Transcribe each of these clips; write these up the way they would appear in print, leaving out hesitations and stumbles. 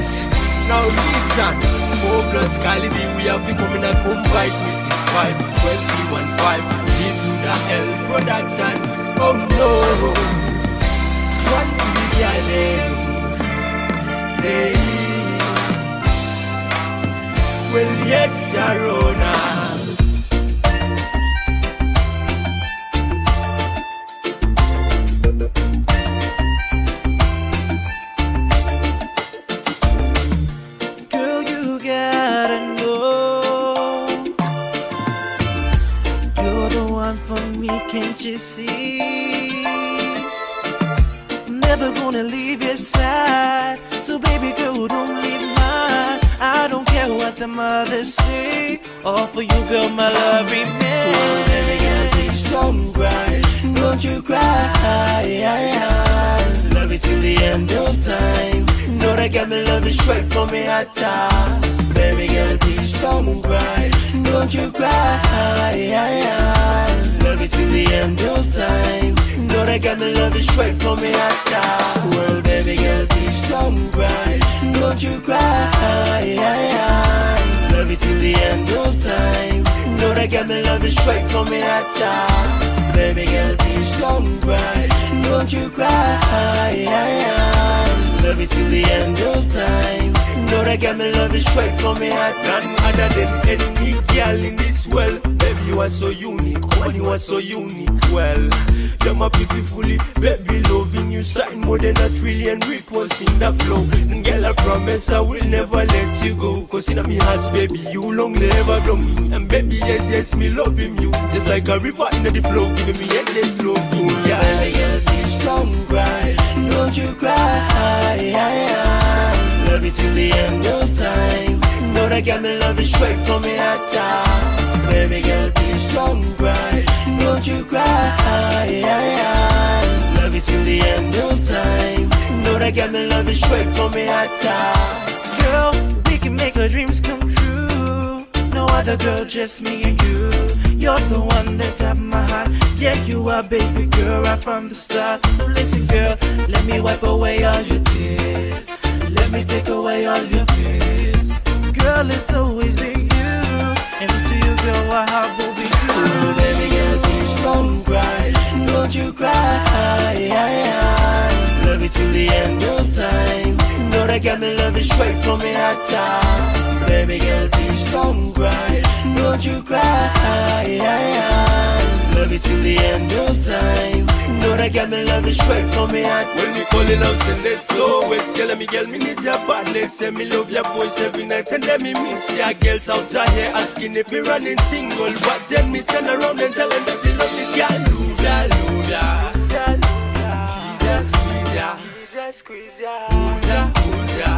yes. Now listen, 4Blordz quality, we have to come in and combine with this vibe. 2015, G to the L Productions. Oh no, one for the girl, hey. Well, yes, Sharona. For me, can't you see? I'm never gonna leave your side. So baby girl, don't leave mine. I don't care what the mothers say. All for you, girl, my love remains. Oh, baby girl, please don't cry. Don't you cry. Love it till the end of time. Know that got me love it straight from me at top. Baby girl, please don't cry. Don't you cry. Love it till the end of time. Know that got me love it straight from me at top. Well, baby girl, please don't cry. Don't you cry. Love it till the end of time. Know that got me love it straight from me at top. Baby girl, please don't cry. Don't you cry. Love it till the end of time. Know that got me love it straight from me at none other than any girl in this world. Baby, you are so unique. Oh, you are so unique. Well, you're my beautifully, baby, loving you. Sign more than a trillion records in the flow. And girl, I promise I will never let you go. Cause in my heart, baby, you long never blow me. And baby, yes, yes, me loving you. Just like a river in the flow, giving me endless loving. Yeah, baby, girl, please don't cry. Don't you cry. Love it till the end of time. Know that got me love it straight from me at top. Baby girl, please don't cry. Don't you cry. Love it till the end of time. Know that got me love it straight from me at top. Girl, we can make our dreams come true. No other girl, just me and you. You're the one that got my heart. Yeah, you are, baby girl, right from the start. So listen, girl, let me wipe away all your tears. Let me take away all your fears. Girl, it's always been you. And to you, girl, our heart will be true. Oh, baby girl, please don't cry. Don't you cry. Love it till the end of time. Know that got me love it straight from me at top. Baby girl, please don't cry. Don't you cry. Love it till the end of time. Know that got me love it straight from me at. When we calling out in the slow ways, girl, me need your badness. Say me love your voice every night and then me miss ya. Girls out here asking if me running single, but then me turn around and tell them that they love this girl. Love ya, love ya. Squeeze ya, squeeze ya. Hold ya, hold ya.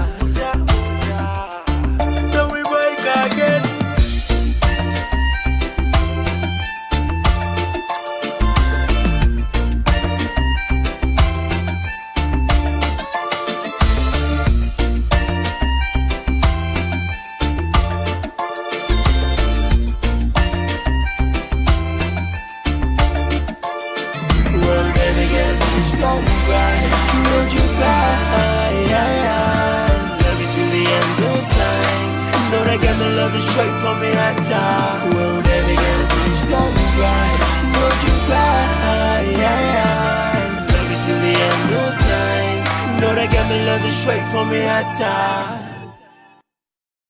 Now we break again. Don't cry, don't you cry. Love it till the end of time. Know that got me love it straight from me at top. Well, baby girl, please don't cry, don't you cry. Love it till the end of time. Know that got me love it straight from me at top.